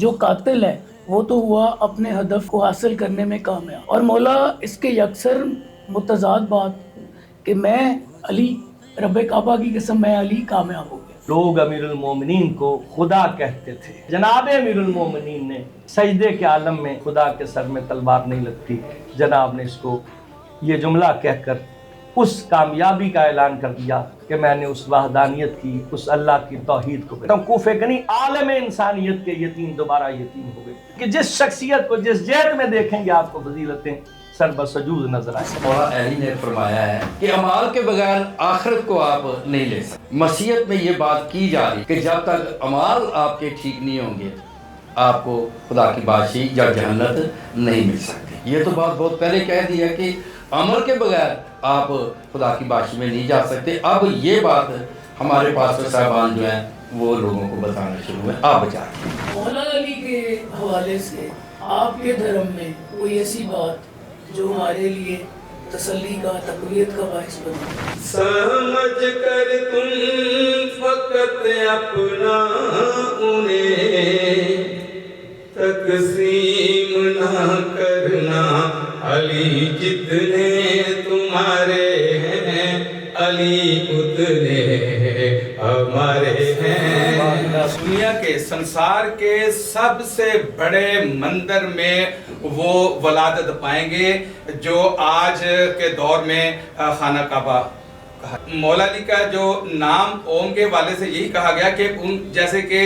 جو قاتل ہے وہ تو ہوا اپنے ہدف کو حاصل کرنے میں کامیاب، اور مولا اس کے یکسر متضاد بات کہ میں علی، رب کعبہ کی قسم میں علی کامیاب ہو گیا۔ لوگ امیر المومنین کو خدا کہتے تھے، جناب امیر المومنین نے سجدے کے عالم میں خدا کے سر میں تلوار نہیں لگتی، جناب نے اس کو یہ جملہ کہہ کر اس کامیابی کا اعلان کر دیا کہ میں نے اس وحدانیت کی، اس اللہ کی توحید کو کوفے کا نہیں، عالم انسانیت کے یتیم دوبارہ یتیم ہو گئے کہ جس شخصیت کو جس جہت میں دیکھیں گے آپ کو فضیلتیں سر بسجود نظر آئے۔ مولا علی نے فرمایا ہے کہ اعمال کے بغیر آخرت کو آپ نہیں لے سکتے۔ مسیحیت میں یہ بات کی جا رہی کہ جب تک اعمال آپ کے ٹھیک نہیں ہوں گے آپ کو خدا کی بادشاہی یا جنت نہیں مل سکتی۔ یہ تو بات بہت پہلے کہہ دیا کہ عمل کے بغیر آپ خدا کی بادشاہی میں نہیں جا سکتے۔ اب یہ بات ہمارے پاسٹر صاحبان جو ہیں وہ لوگوں کو بتانا شروع ہوئے۔ آپ بچائیں۔ مولا علی کے حوالے سے آپ کے دھرم میں کوئی ایسی بات جو ہمارے لیے تسلی کا، تقویت کا باعث بنے؟ سمجھ کر تم فقط اپنا انہیں تقسیم نہ کرنا، علی جتنے تمہارے ہیں علی اتنے ہمارے ہیں۔ دنیا کے سنسار کے سب سے بڑے مندر میں وہ ولادت پائیں گے جو آج کے دور میں خانہ کعبہ کہا۔ مولا علی کا جو نام اوم کے والے سے یہی کہا گیا کہ ان جیسے کہ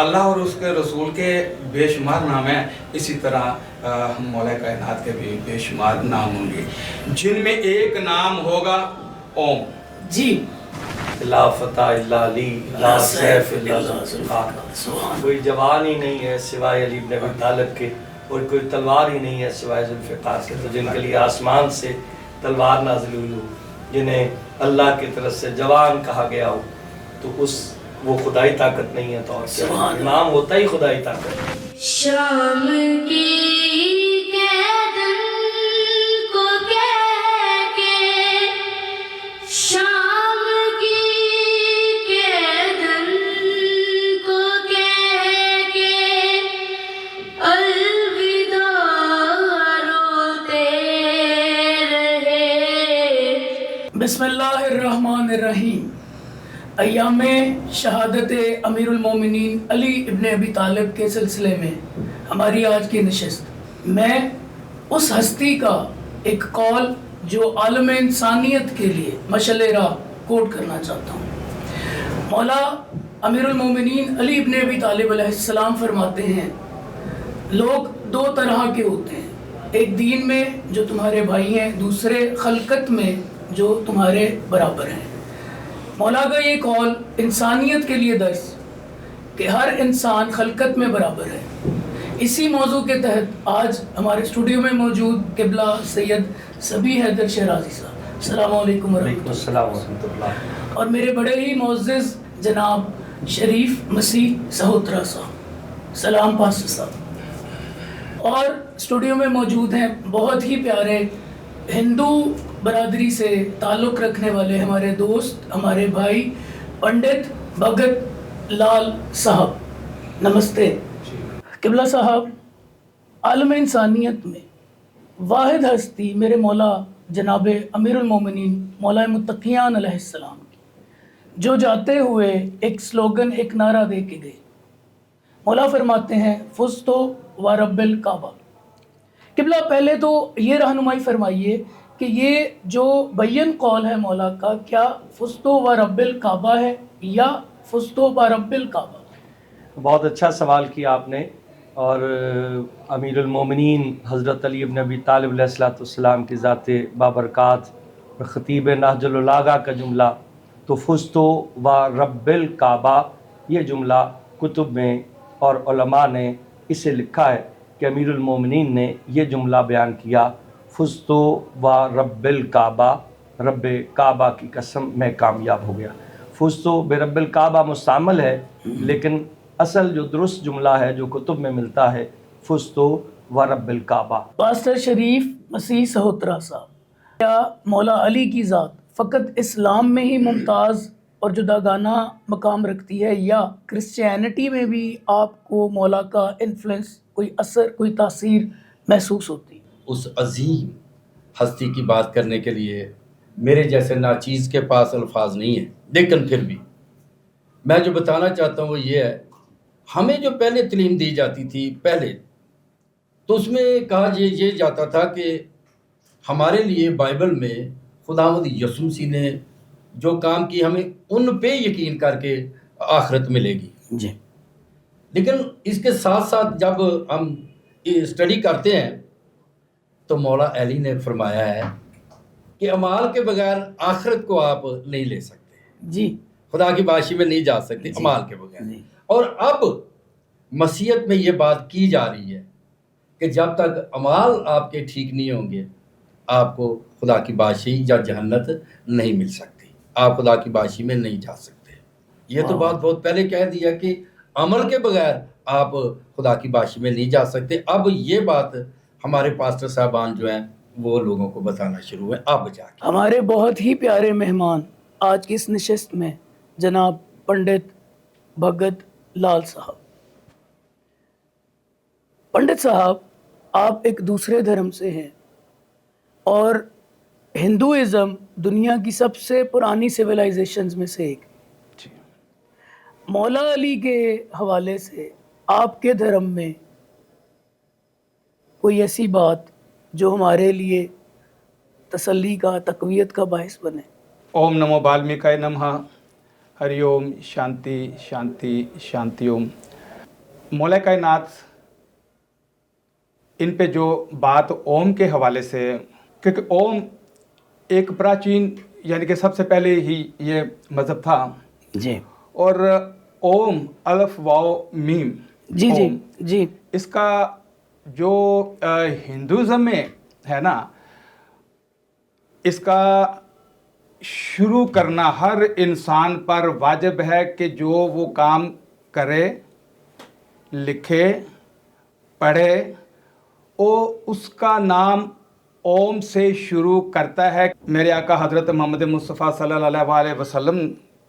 اللہ اور اس کے رسول کے بے شمار نام ہیں، اسی طرح مولا کائنات کے بھی بے شمار نام ہوں گے، جن میں ایک نام ہوگا اوم۔ جی، لا فتح الا علی، لا سیف الا ذوالفقار۔ کوئی جوان ہی نہیں ہے سوائے علی بن ابی طالب کے، اور کوئی تلوار ہی نہیں ہے سوائے ذوالفقار کے، تو جن کے لیے آسمان سے تلوار نازل ہوئی ہو، جنہیں اللہ کی طرف سے جوان کہا گیا ہو، تو وہ خدائی طاقت نہیں ہے، تو اور نام ہوتا ہی خدائی طاقت ہے۔ شام کی قیدن کو کہہ کے، شام کی قیدن کو کہہ کے الوداع روتے رہے۔ بسم اللہ الرحمن الرحیم۔ ایام شہادت امیر المومنین علی ابن ابی طالب کے سلسلے میں ہماری آج کی نشست میں اس ہستی کا ایک قول جو عالم انسانیت کے لیے مشعل راہ کوٹ کرنا چاہتا ہوں۔ مولا امیر المومنین علی ابن ابی طالب علیہ السلام فرماتے ہیں، لوگ دو طرح کے ہوتے ہیں، ایک دین میں جو تمہارے بھائی ہیں، دوسرے خلقت میں جو تمہارے برابر ہیں۔ مولا کا یہ قول انسانیت کے لیے درس کہ ہر انسان خلقت میں برابر ہے۔ اسی موضوع کے تحت آج ہمارے اسٹوڈیو میں موجود قبلہ سید صبی حیدر شیرازی صاحب، السلام علیکم ورحمۃ اللہ، اور میرے بڑے ہی معزز جناب شریف مسیح سہوترا صاحب، سلام پاسٹر صاحب، اور اسٹوڈیو میں موجود ہیں بہت ہی پیارے ہندو برادری سے تعلق رکھنے والے ہمارے دوست، ہمارے بھائی پنڈت بھگت لال صاحب، نمستے۔ قبلہ صاحب، عالم انسانیت میں واحد ہستی میرے مولا جناب امیر المومنین مولا متقیان علیہ السلام کی، جو جاتے ہوئے ایک سلوگن، ایک نعرہ دے کے گئے۔ مولا فرماتے ہیں فزت و رب الکعبہ۔ قبلہ پہلے تو یہ رہنمائی فرمائیے کہ یہ جو بین قول ہے مولا کا، کیا فزت و رب الکعبہ ہے یا فزت و رب الکعبہ؟ بہت اچھا سوال کیا آپ نے، اور امیر المومنین حضرت علی بن ابی طالب علیہ السلام کی ذات بابرکات اور خطیب نہج البلاغہ کا جملہ تو فزت و رب الکعبہ، یہ جملہ کتب میں اور علماء نے اسے لکھا ہے کہ امیر المومنین نے یہ جملہ بیان کیا، فزت و رب الکعبہ، رب کعبہ کی قسم میں کامیاب ہو گیا۔ فزت برب الکعبہ مستعمل ہے، لیکن اصل جو درست جملہ ہے جو کتب میں ملتا ہے فزت و رب الکعبہ۔ پاسٹر شریف مسیح سہوترا صاحب، کیا مولا علی کی ذات فقط اسلام میں ہی ممتاز اور جداگانہ مقام رکھتی ہے، یا کرسچینٹی میں بھی آپ کو مولا کا انفلوئنس، کوئی اثر، کوئی تاثیر محسوس ہوتی ہے؟ اس عظیم ہستی کی بات کرنے کے لیے میرے جیسے ناچیز کے پاس الفاظ نہیں ہیں، لیکن پھر بھی میں جو بتانا چاہتا ہوں وہ یہ ہے، ہمیں جو پہلے تعلیم دی جاتی تھی پہلے، تو اس میں کہا یہ جاتا تھا کہ ہمارے لیے بائبل میں خداوند یسوع مسیح نے جو کام کی ہمیں ان پہ یقین کر کے آخرت ملے گی. جی لیکن اس کے ساتھ ساتھ جب ہم اسٹڈی کرتے ہیں تو مولا علی نے فرمایا ہے کہ اعمال کے بغیر آخرت کو آپ نہیں لے سکتے، جی خدا کی بادشاہی میں نہیں جا سکتے اعمال کے بغیر. جی اور اب مسیحیت میں یہ بات کی جا رہی ہے کہ جب تک اعمال آپ کے ٹھیک نہیں ہوں گے آپ کو خدا کی بادشاہی یا جہنت نہیں مل سکتی، آپ خدا کی بادشاہی میں نہیں جا سکتے. یہ تو بات بہت پہلے کہہ دیا کہ عمل کے بغیر آپ خدا کی بادشاہی میں نہیں جا سکتے. اب یہ بات ہمارے پاسٹر صاحبان جو ہیں وہ لوگوں کو بتانا شروع ہوئے اب جا کے. ہمارے بہت ہی پیارے مہمان آج کی اس نشست میں جناب پنڈت بھگت لال صاحب. پنڈت صاحب، آپ ایک دوسرے دھرم سے ہیں اور ہندوازم دنیا کی سب سے پرانی سویلائزیشنز میں سے ایک. مولا علی کے حوالے سے آپ کے دھرم میں کوئی ایسی بات جو ہمارے لیے تسلی کا، تقویت کا باعث بنے؟ اوم نمو بالمیکائے نمہ، ہری اوم، شانتی شانتی شانتی اوم. مولا کائنات ان پہ جو بات اوم کے حوالے سے، کیونکہ اوم ایک پراچین یعنی کہ سب سے پہلے ہی یہ مذہب تھا. جی اور اوم الف واو میم، جی جی اوم، جی اس کا جو ہندوازم میں ہے نا، اس کا شروع کرنا ہر انسان پر واجب ہے کہ جو وہ کام کرے، لکھے، پڑھے، وہ اس کا نام اوم سے شروع کرتا ہے. میرے آقا حضرت محمد مصطفیٰ صلی اللہ علیہ وسلم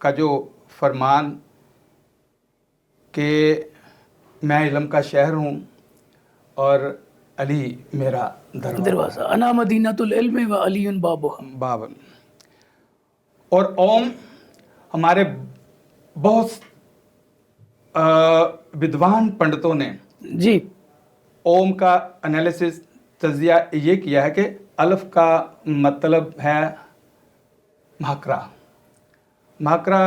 کا جو فرمان کہ میں علم کا شہر ہوں اور علی میرا دروازہ، انا مدینۃ العلم و علی بابها. بابن. اور اوم ہمارے بہت ودوان پنڈتوں نے جی اوم کا انالیسس، تجزیہ یہ کیا ہے کہ الف کا مطلب ہے مہاکرا. مہاکرا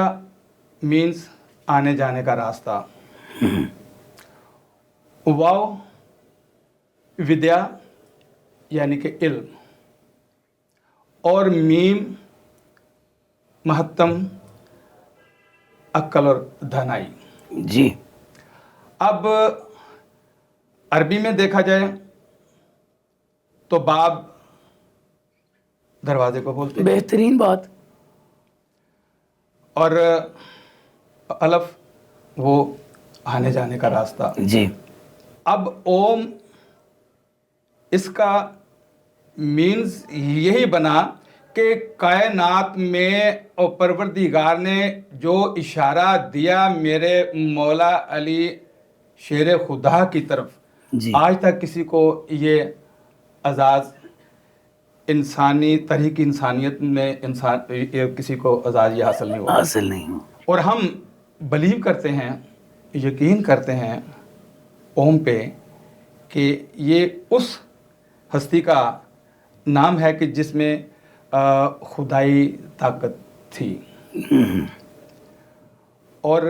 مینس آنے جانے کا راستہ. واو ودیا یعنی کہ علم، اور میم مہتم، عقل اور دھانائی. جی اب عربی میں دیکھا جائے تو باب دروازے کو بولتے ہیں، بہترین بات. اور الف وہ آنے جانے کا راستہ. جی اب اوم اس کا مینز یہی بنا کہ کائنات میں پروردگار نے جو اشارہ دیا میرے مولا علی شیر خدا کی طرف، جی آج تک کسی کو یہ اعزاز انسانی تحریک انسانیت میں کسی کو اعزاز یہ حاصل نہیں ہوا. حاصل نہیں ہو. اور ہم بلیو کرتے ہیں، یقین کرتے ہیں اوم پہ کہ یہ اس ہستی کا نام ہے کہ جس میں خدائی طاقت تھی. اور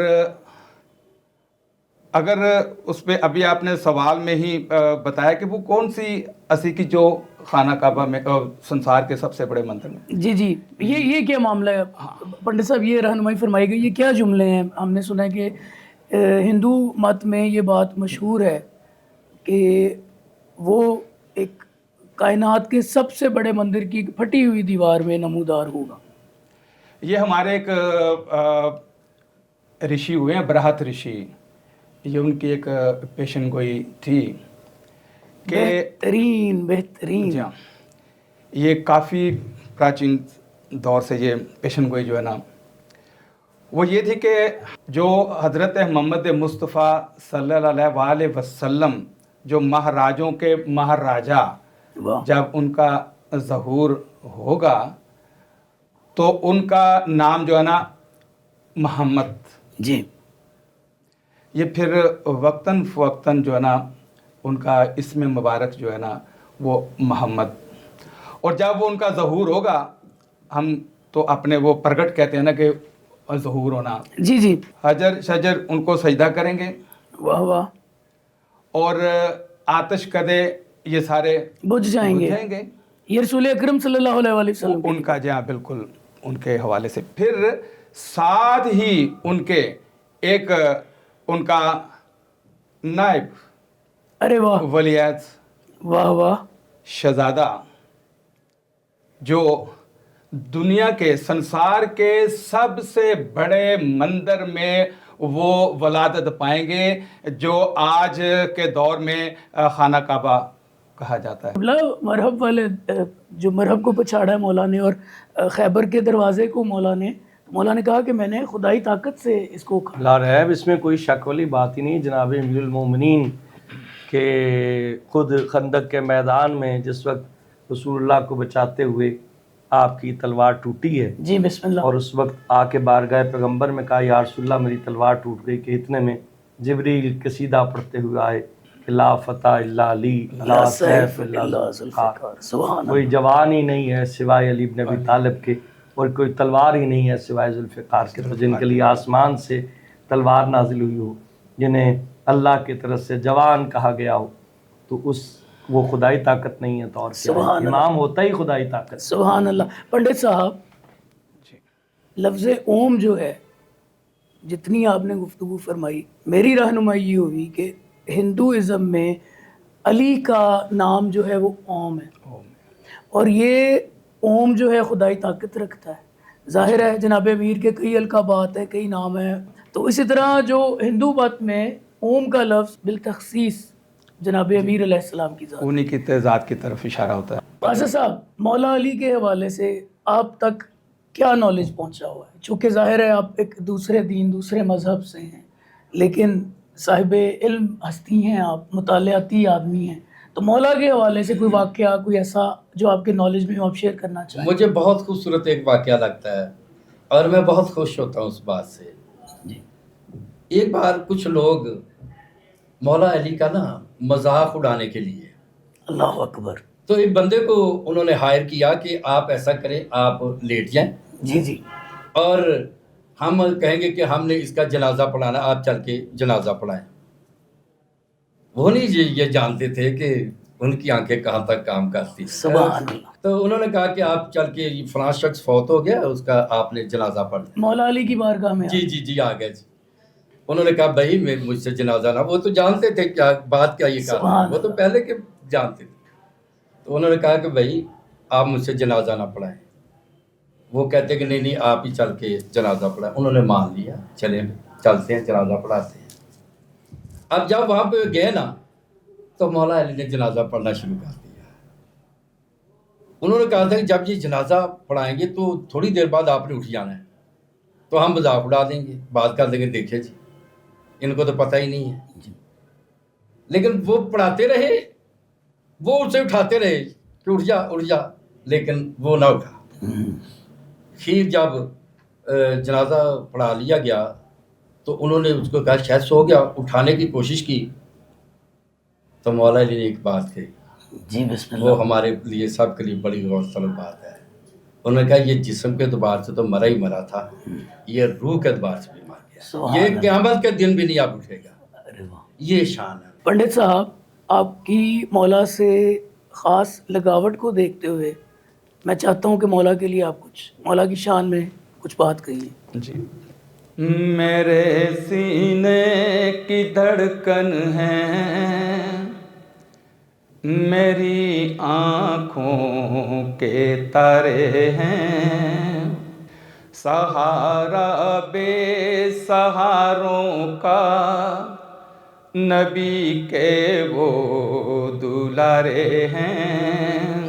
اگر اس پہ ابھی آپ نے سوال میں ہی بتایا کہ وہ کون سی اسی کی جو خانہ کعبہ میں سنسار کے سب سے بڑے مندر میں. جی جی یہ کیا معاملہ ہے پنڈت صاحب؟ یہ رہنمائی فرمائی گئی، یہ کیا جملے ہیں؟ ہم نے سنا ہے کہ ہندو مت میں یہ بات مشہور ہے کہ وہ ایک کائنات کے سب سے بڑے مندر کی ایک پھٹی ہوئی دیوار میں نمودار ہوگا. یہ ہمارے ایک رشی ہوئے ہیں، برہت رشی، یہ ان کی ایک پیشن گوئی تھی کہ بہترین. جی ہاں، یہ کافی پراچین دور سے یہ پیشن گوئی جو ہے نا وہ یہ تھی کہ جو حضرت محمد مصطفیٰ صلی اللہ علیہ وسلم جو مہاراجوں کے مہاراجا واہ جب ان کا ظہور ہوگا تو ان کا نام جو ہے نا محمد، جی یہ پھر وقتاً فوقتاً جو ہے نا ان کا اسم مبارک جو ہے نا وہ محمد، اور جب وہ ان کا ظہور ہوگا ہم تو اپنے وہ پرگٹ کہتے ہیں نا کہ ظہور ہونا، جی جی حجر شجر ان کو سجدہ کریں گے واہ واہ اور آتش کدے یہ سارے بجھ جائیں بجھ گے. جائیں گے. یہ رسول اکرم صلی اللہ علیہ وآلہ وسلم ان کا جہاں بالکل ان کے حوالے سے پھر ساتھ ہی ان کے ایک ان کا نائب ارے واہ ولیعہد واہ واہ شہزادہ جو دنیا کے سنسار کے سب سے بڑے مندر میں وہ ولادت پائیں گے جو آج کے دور میں خانہ کعبہ کہا جاتا ہے. مرحب والے جو مرحب کو پچھاڑا ہے مولا نے اور خیبر کے دروازے کو مولا نے کہا کہ میں نے خدائی طاقت سے اس کو کھا. لا ریب اس میں کوئی شک والی بات ہی نہیں. جناب امیر المومنین کے خود خندق کے میدان میں جس وقت رسول اللہ کو بچاتے ہوئے آپ کی تلوار ٹوٹی ہے جی بسم اللہ. اور اس وقت آ کے بارگاہ پیغمبر میں کہا یا رسول اللہ میری تلوار ٹوٹ گئی کہ اتنے میں جبریل قصیدہ پڑھتے ہوئے آئے کہ لا فتح الا علی لا سیف الا ذوالفقار. سبحان کوئی جوان ہی نہیں ہے سوائے علی بن ابی طالب کے اور کوئی تلوار ہی نہیں ہے سوائے ذوالفقار کے. تو جن کے لیے آسمان سے تلوار نازل ہوئی ہو، جنہیں اللہ کی طرف سے جوان کہا گیا ہو، تو اس وہ خدائی طاقت نہیں ہے تو اور کیا سبحان ہے؟ اللہ. امام ہوتا ہی خدائی طاقت. سبحان اللہ. پنڈت صاحب لفظ اوم جو ہے جتنی آپ نے گفتگو فرمائی میری رہنمائی یہ ہوئی کہ ہندوازم میں علی کا نام جو ہے وہ اوم ہے اور یہ اوم جو ہے خدائی طاقت رکھتا ہے. ظاہر ہے جناب امیر کے کئی القابات ہیں کئی نام ہیں، تو اسی طرح جو ہندو مت میں اوم کا لفظ بالتخصیص جناب امیر علیہ السلام کی ذات. انہی کی ذات کی طرف اشارہ ہوتا ہے. قاضی صاحب مولا علی کے حوالے سے آپ تک کیا نالج پہنچا ہوا ہے؟ چونکہ ظاہر ہے آپ ایک دوسرے دین دوسرے مذہب سے ہیں لیکن صاحب علم ہستی ہیں، آپ مطالعاتی آدمی ہیں، تو مولا کے حوالے سے کوئی واقعہ کوئی ایسا جو آپ کے نالج میں آپ شیئر کرنا چاہیں؟ مجھے بہت خوبصورت ایک واقعہ لگتا ہے اور میں بہت خوش ہوتا ہوں اس بات سے. ایک بار کچھ لوگ مولا علی کا نا مذاق اڑانے کے لیے اللہ اکبر. تو ایک بندے کو انہوں نے ہائر کیا کہ آپ ایسا کریں آپ لیٹ جائیں جی جی اور ہم کہیں گے کہ ہم نے اس کا جنازہ پڑھانا، آپ چل کے جنازہ پڑھائیں. وہ نہیں یہ جانتے تھے کہ ان کی آنکھیں کہاں تک کام کرتی. سبحان اللہ. تو انہوں نے کہا کہ آپ چل کے فلاں شخص فوت ہو گیا اس کا آپ نے جنازہ پڑھ لیا. مولا علی کی بارگاہ میں جی آ گئے جی. انہوں نے کہا بھائی میں مجھ سے جنازہ نہ، وہ تو جانتے تھے کیا بات کیا یہ کہا، وہ تو پہلے کے جانتے تھے. تو انہوں نے کہا کہ بھائی آپ مجھ سے جنازہ نہ پڑھائیں. وہ کہتے کہ نہیں آپ ہی چل کے جنازہ پڑھائیں. انہوں نے مان لیا، چلیں چلتے ہیں جنازہ پڑھاتے ہیں. اب جب وہاں پہ گئے نا تو مولا علی نے جنازہ پڑھنا شروع کر دیا. انہوں نے کہا تھا کہ جب یہ جنازہ پڑھائیں گے تو تھوڑی دیر بعد آپ نے اٹھ جانا ہے، تو ہم مذاق اڑا دیں گے، بات کر دیں گے، دیکھیں جی ان کو تو پتہ ہی نہیں ہے. لیکن وہ پڑھاتے رہے، وہ اسے اٹھاتے رہے کہ اٹھ جا، لیکن وہ نہ اٹھا. پھر جب جنازہ پڑھا لیا گیا تو انہوں نے اس کو کہا شاید سو گیا، اٹھانے کی کوشش کی. تو مولا علی نے ایک بات کہی جی بسم اللہ. وہ ہمارے لیے سب کے لیے بڑی غور طلب بات ہے. انہوں نے کہا یہ جسم کے اعتبار سے تو مرا ہی مرا تھا، یہ روح کے اعتبار سے بھی مر گیا، یہ قیامت کے دن بھی نہیں آپ اٹھے گا. یہ شان ہے. پنڈت صاحب آپ کی مولا سے خاص لگاوٹ کو دیکھتے ہوئے میں چاہتا ہوں کہ مولا کے لیے آپ کچھ مولا کی شان میں کچھ بات کہیے. جی. میرے سینے کی دھڑکن ہے، میری آنکھوں کے تارے ہیں، سہارا بے سہاروں کا نبی کے وہ دلارے ہیں،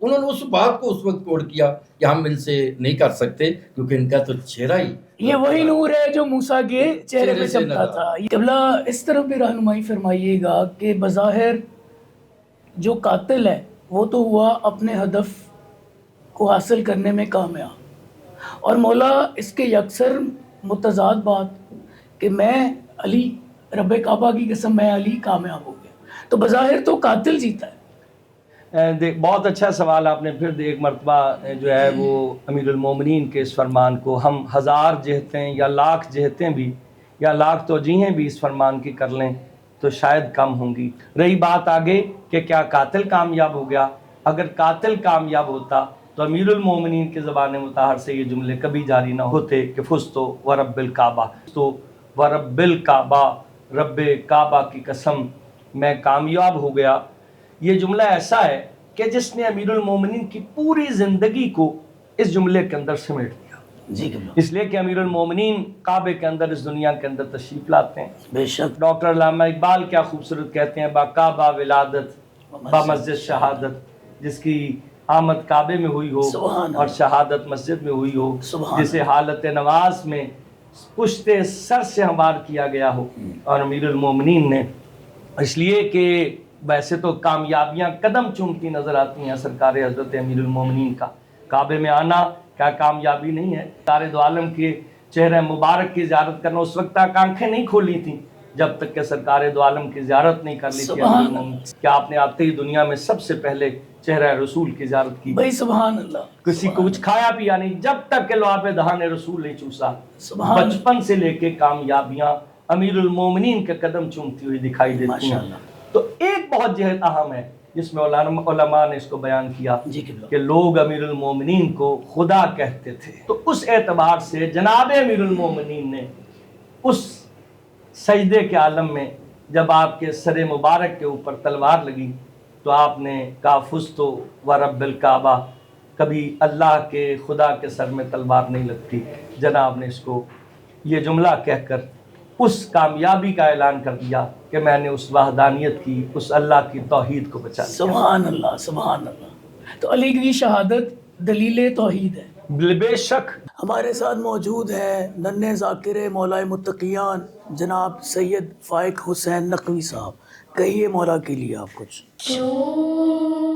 انہوں نے اس بات کو اس وقت کوٹ کیا کہ ہم ان سے نہیں کر سکتے کیونکہ ان کا تو چہرہ ہی یہ وہی نور ہے جو موسیٰ کے چہرے پہ چہرے سے چمکا نظر تھا. قبلہ اس طرح بھی رہنمائی فرمائیے گا کہ بظاہر جو قاتل ہے وہ تو ہوا اپنے ہدف کو حاصل کرنے میں کامیاب، اور مولا اس کے یکسر متضاد بات کہ میں علی، رب کعبہ کی قسم میں علی کامیاب ہو گیا، تو بظاہر تو قاتل جیتا ہے. بہت اچھا سوال آپ نے پھر ایک مرتبہ جو ہے وہ امیر المومنین کے اس فرمان کو ہم 1000 جہتیں یا لاکھ جہتیں بھی یا لاکھ توجیہیں بھی اس فرمان کی کر لیں تو شاید کم ہوں گی. رہی بات آگے کہ کیا قاتل کامیاب ہو گیا، اگر قاتل کامیاب ہوتا تو امیر المومنین کے زبان مطہر سے یہ جملے کبھی جاری نہ ہوتے کہ فزت ورب الکعبہ، تو ورب الکعبہ، رب کعبہ کی قسم میں کامیاب ہو گیا. یہ جملہ ایسا ہے کہ جس نے امیر المومنین کی پوری زندگی کو اس جملے کے اندر سمیٹ دیا. جی قبلہ. اس لیے کہ امیر المومنین کعبے کے اندر اس دنیا کے اندر تشریف لاتے ہیں. بے شک. ڈاکٹر علامہ اقبال کیا خوبصورت کہتے ہیں، با کعبہ ولادت با مسجد شہادت، جس کی آمد کعبے میں ہوئی ہو سبحان اور شہادت مسجد میں ہوئی ہو، سبحان جسے حالت نماز میں پشت سر سے ہموار کیا گیا ہو. اور امیر المومنین نے، اس لیے کہ ویسے تو کامیابیاں قدم چومتی نظر آتی ہیں سرکار حضرت امیر المومنین کا، کعبے میں آنا کیا کامیابی نہیں ہے؟ سرکار دو عالم کے چہرہ مبارک کی زیارت کرنا، اس وقت تک آنکھیں نہیں کھولی تھیں جب تک کہ سرکار دو عالم کی زیارت نہیں کر لی تھی. امیر المومنین کیا آپ نے آتے ہی دنیا میں سب سے پہلے چہرہ رسول کی زیارت کی؟ بھائی سبحان اللہ. کسی کو کچھ کھایا پیا نہیں جب تک کہ لعاب دہان رسول نہیں چوسا. سبحان. بچپن سے لے کے کامیابیاں امیر المومنین کے قدم چومتی ہوئی دکھائی دیتی ہیں. ماشاءاللہ. تو ایک بہت جہت اہم ہے جس میں علماء نے اس کو بیان کیا جی قبلہ. کہ لوگ امیر المومنین کو خدا کہتے تھے. تو اس اعتبار سے جناب امیر المومنین نے اس سجدے کے عالم میں جب آپ کے سر مبارک کے اوپر تلوار لگی تو آپ نے کہا فزت ورب الکعبہ. کبھی اللہ کے، خدا کے سر میں تلوار نہیں لگتی. جناب نے اس کو یہ جملہ کہہ کر اس کامیابی کا اعلان کر دیا کہ میں نے اس وحدانیت کی، اس اللہ کی توحید کو بچا لیا. سبحان اللہ سبحان اللہ. تو علی کی شہادت دلیل توحید ہے. بے شک. ہمارے ساتھ موجود ہے ننھے ذاکر مولا متقیان جناب سید فائق حسین نقوی صاحب. کہیے مولا کے لیے آپ کچھ. جو